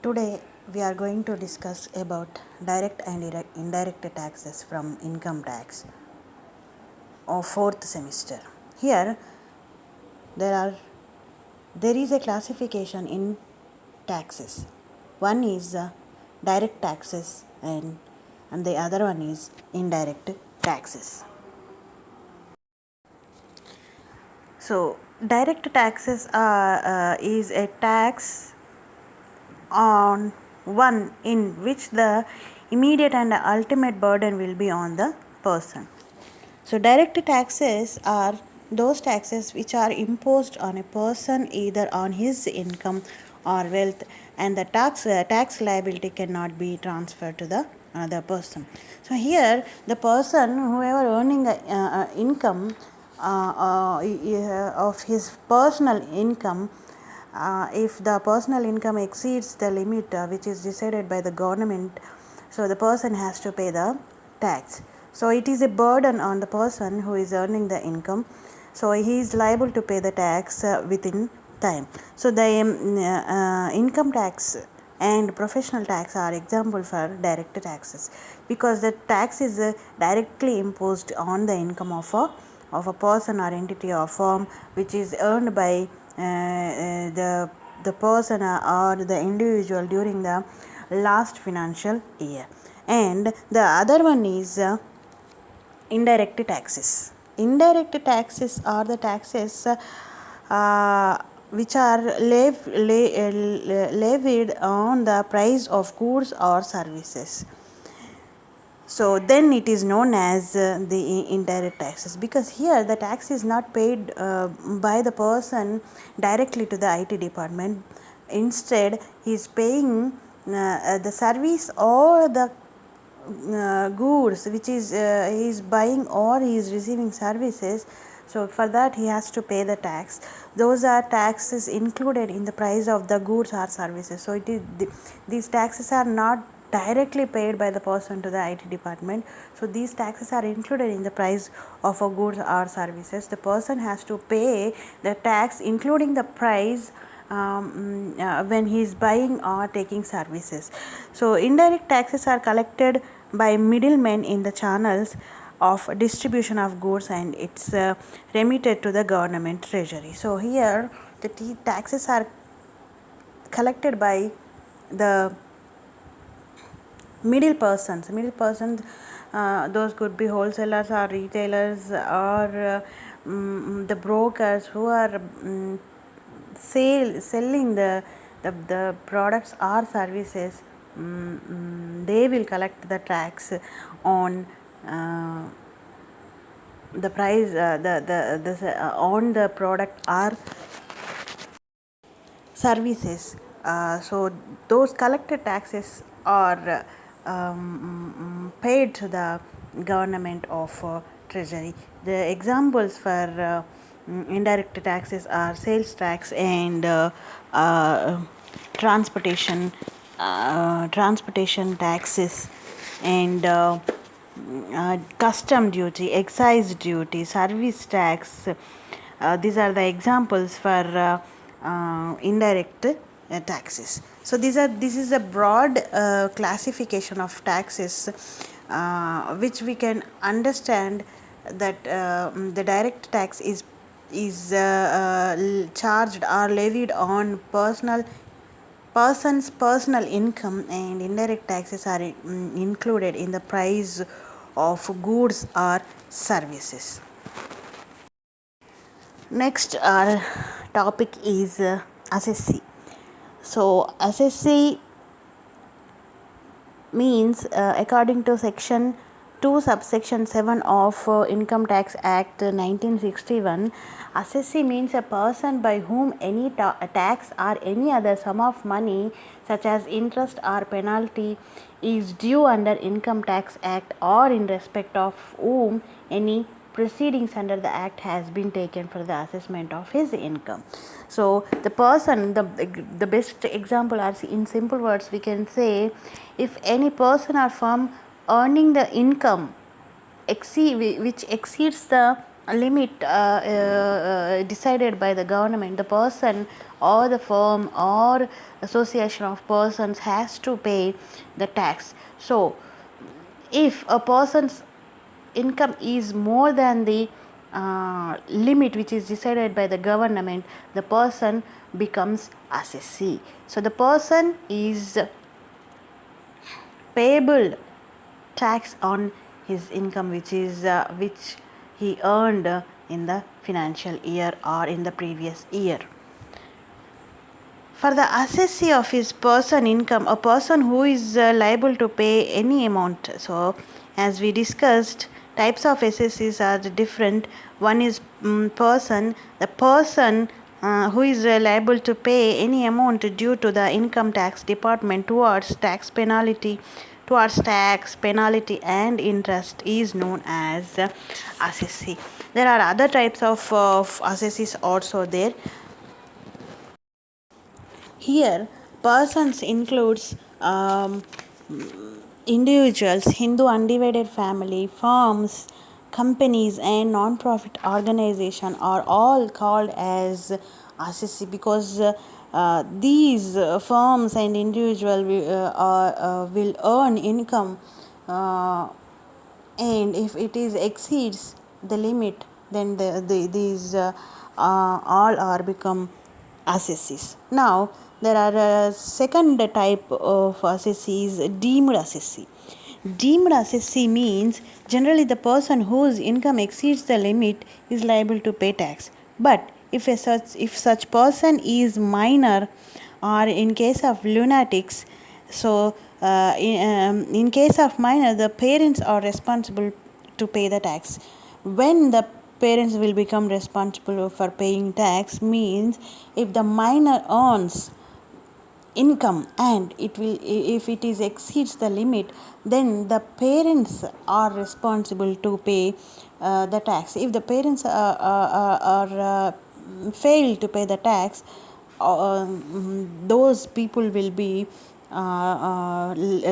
Today we are going to discuss about direct and indirect taxes from income tax of fourth semester. Here there is a classification in taxes. One is direct taxes and the other one is indirect taxes. So direct taxes is a tax on one in which the immediate and ultimate burden will be on the person. So direct taxes are those taxes which are imposed on a person either on his income or wealth, and the tax liability cannot be transferred to the another person. So here the person whoever earning income of his personal income, if the personal income exceeds the limit which is decided by the government, so the person has to pay the tax. So it is a burden on the person who is earning the income, so he is liable to pay the tax within time. So the income tax and professional tax are example for direct taxes, because the tax is directly imposed on the income of a person or entity or firm which is earned by the person or the individual during the last financial year. And the other one is indirect taxes. Indirect taxes are the taxes which are levied on the price of goods or services. So then it is known as the indirect taxes, because here the tax is not paid by the person directly to the IT department. Instead, he is paying the service or the goods which is he is buying, or he is receiving services. So for that he has to pay the tax. Those are taxes included in the price of the goods or services. So it is these taxes are not directly paid by the person to the IT department. So these taxes are included in the price of a goods or services. The person has to pay the tax including the price when he is buying or taking services. So indirect taxes are collected by middlemen in the channels of distribution of goods, and it's remitted to the government treasury. So here the taxes are collected by the middle persons. Those could be wholesalers or retailers or the brokers who are selling the products or services. They will collect the tax on the price on the product or services. So those collected taxes are paid to the government of treasury. The examples for indirect taxes are sales tax and transportation taxes and custom duty, excise duty, service tax. These are the examples for indirect taxes. So this is a broad classification of taxes which we can understand that the direct tax is charged or levied on person's personal income, and indirect taxes are included in the price of goods or services. Next our topic is assessee. So assessee means according to section 2 subsection 7 of Income Tax Act 1961, assessee means a person by whom any tax or any other sum of money such as interest or penalty is due under Income Tax Act, or in respect of whom any proceedings under the act has been taken for the assessment of his income. So the person, the best example, or in simple words we can say, if any person or firm earning the income which exceeds the limit decided by the government, the person or the firm or association of persons has to pay the tax. So if a person's income is more than the limit which is decided by the government, the person becomes assessee. So the person is payable tax on his income which he earned in the financial year or in the previous year. For the assessee of his person income, a person who is liable to pay any amount. So as we discussed, types of assessees are different. One is the person who is liable to pay any amount due to the income tax department towards tax penalty and interest is known as assessee. There are other types of assessees also there. Here, persons includes individuals, Hindu undivided family, firms, companies, and non-profit organization are all called as assessee because these firms and individual will earn income, and if it is exceeds the limit, then these all are become assessees. Now there are a second type of assessees, deemed assessee. Deemed assessee means generally the person whose income exceeds the limit is liable to pay tax, but if such person is minor, or in case of lunatics, so in case of minor, the parents are responsible to pay the tax. When the parents will become responsible for paying tax means if the minor earns income and it will, if it is exceeds the limit, then the parents are responsible to pay the tax. If the parents are fail to pay the tax, those people will be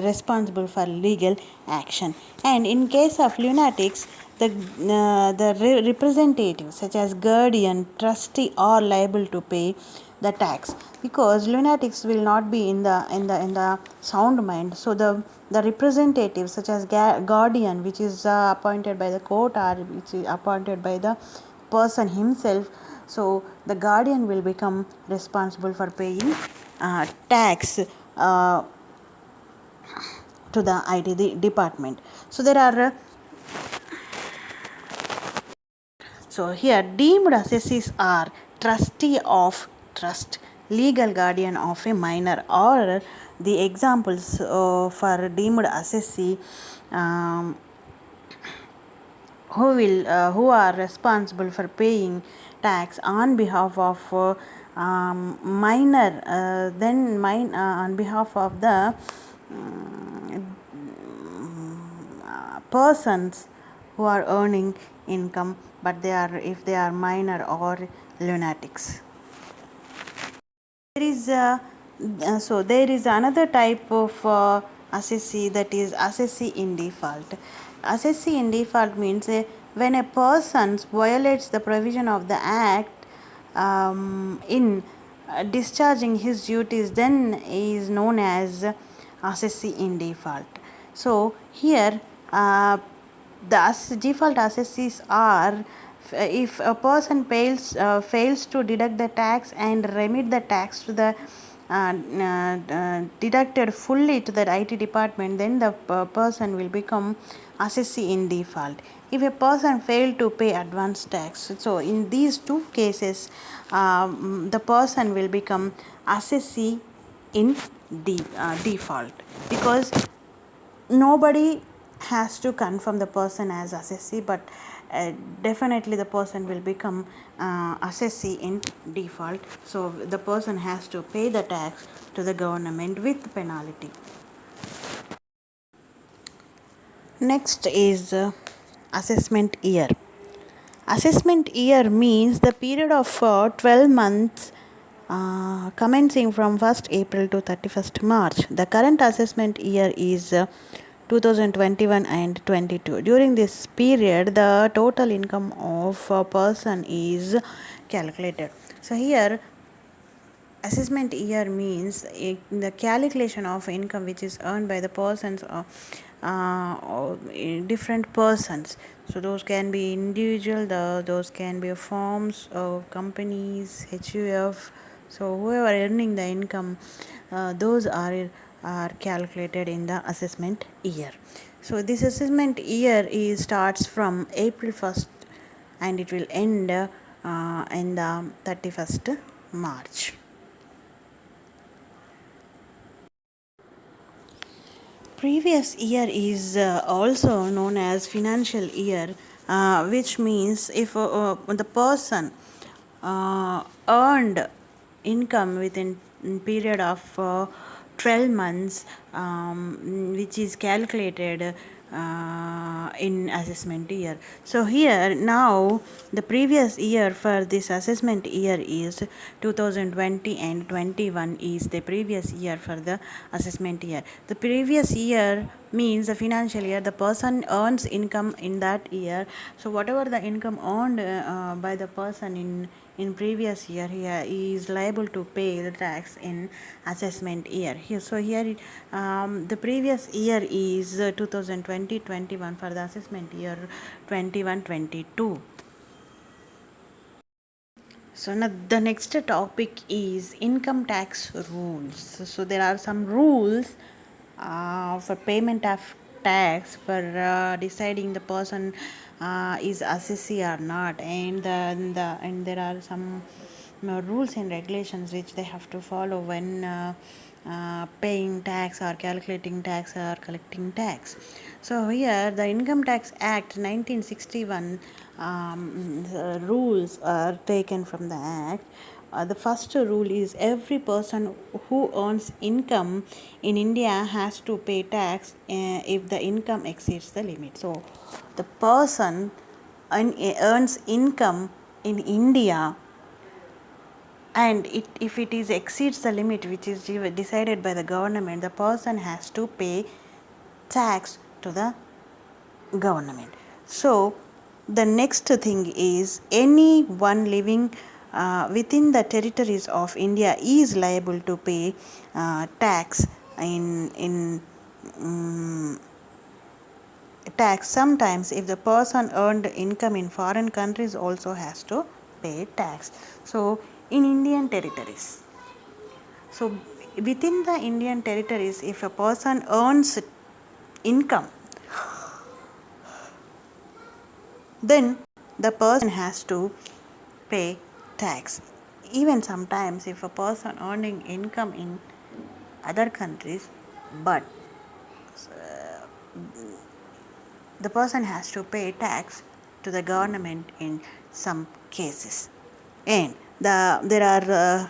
responsible for legal action. And in case of lunatics, the representatives such as guardian, trustee are liable to pay the tax because lunatics will not be in the sound mind. So the representatives such as guardian, which is appointed by the court or which is appointed by the person himself, so the guardian will become responsible for paying tax to the IT department. So there are so here deemed assessees are trustee of trust, legal guardian of a minor, or the examples for deemed assessee who are responsible for paying tax on behalf of minor, on behalf of the persons who are earning income, but they are, if they are minor or lunatics. There is another type of assessee, that is assessee in default. Assessee in default means when a person violates the provision of the act in discharging his duties, then is known as assessee in default. So here the default assessees are if a person fails to deduct the tax and remit the tax to the deducted fully to the IT department, then the person will become assessee in default. If a person failed to pay advance tax, so in these two cases the person will become assessee in default, because nobody has to confirm the person as assessee, but definitely the person will become assessee in default. So the person has to pay the tax to the government with penalty. Next is assessment year. Assessment year means the period of 12 months commencing from 1st April to 31st March. The current assessment year is 2021 and 22. During this period, the total income of a person is calculated. So here, assessment year means the calculation of income which is earned by the persons or different persons. So those can be individual, those can be firms or companies, HUF. So whoever earning the income, those are calculated in the assessment year. So this assessment year is starts from April 1st and it will end in the 31st March. Previous year is also known as financial year, which means if the person earned income within period of 12 months, which is calculated in assessment year. So here now the previous year for this assessment year is 2020 and 21 is the previous year for the assessment year. The previous year means the financial year, the person earns income in that year. So whatever the income earned by the person in previous year, he is liable to pay the tax in assessment year. So here the previous year is 2020-21 for the assessment year 21-22. So now the next topic is income tax rules. So there are some rules for payment of tax for deciding the person is assessee or not, and there are some rules and regulations which they have to follow when paying tax or calculating tax or collecting tax. So here the Income Tax Act 1961 rules are taken from the act. The first rule is every person who earns income in India has to pay tax if the income exceeds the limit. So the person earns income in India, and if it is exceeds the limit which is decided by the government, the person has to pay tax to the government. So the next thing is anyone living within the territories of India is liable to pay tax in tax. Sometimes if the person earned income in foreign countries also has to pay tax. So in Indian territories, so within the Indian territories, if a person earns income, then the person has to pay tax. Even sometimes if a person earning income in other countries, but the person has to pay tax to the government in some cases. And there are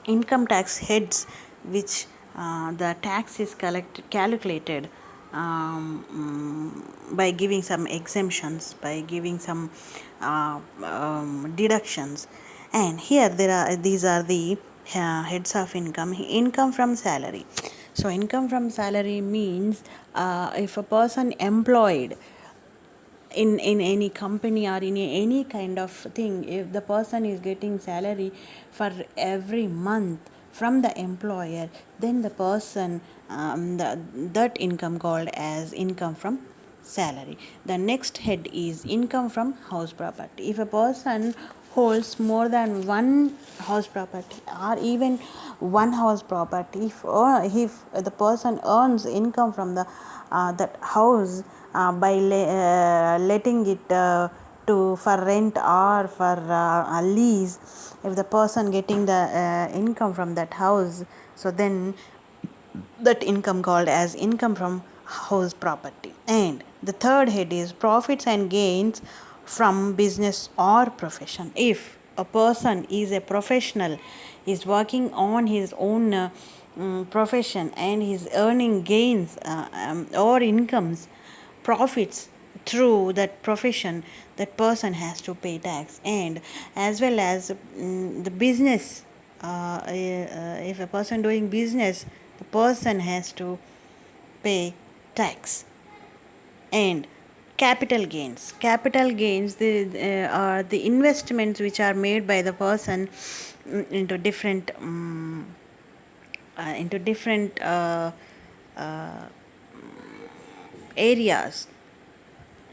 income tax heads which the tax is calculated by giving some exemptions, by giving some deductions. And here these are the heads of income from salary. So income from salary means if a person employed in any company or in any kind of thing, if the person is getting salary for every month from the employer, then the person that income called as income from salary. The next head is income from house property. If a person holds more than one house property or even one house property, if the person earns income from the that house by letting it to for rent or for a lease, if the person getting the income from that house, so then that income called as income from house property. And the third head is profits and gains from business or profession. If a person is a professional, is working on his own profession, and is earning gains or incomes, profits through that profession, that person has to pay tax. And as well as the business, if a person doing business, the person has to pay tax. And capital gains are the investments which are made by the person into different uh, areas,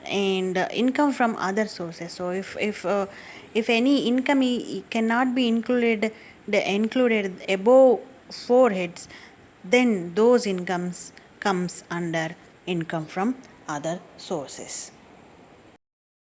and income from other sources. So if any income cannot be included above four heads, then those incomes comes under income from other sources.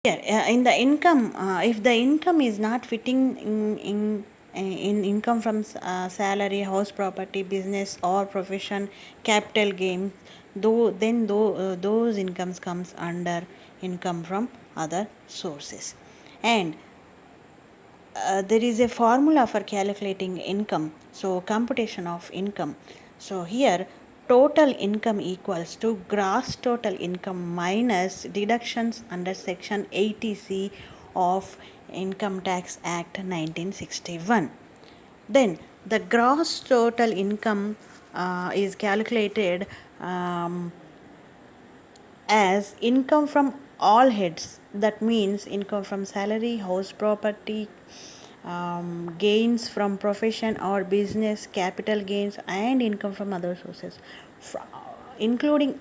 Here, in the income, if the income is not fitting in income from salary, house, property, business, or profession, capital gain, those incomes comes under income from other sources. And there is a formula for calculating income. So computation of income. So here total income equals to gross total income minus deductions under section 80C of Income Tax Act 1961. Then the gross total income is calculated as income from all heads. That means income from salary, house, property, gains from profession or business, capital gains, and income from other sources, including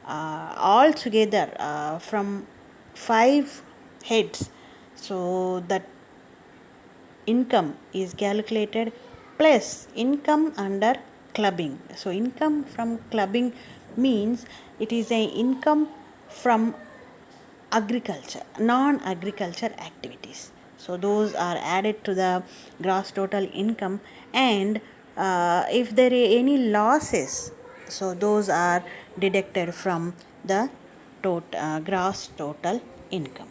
all together from five heads. So that income is calculated plus income under clubbing. So income from clubbing means it is a income from agriculture, non-agriculture activities. So those are added to the gross total income, and if there are any losses, so those are deducted from the gross total income.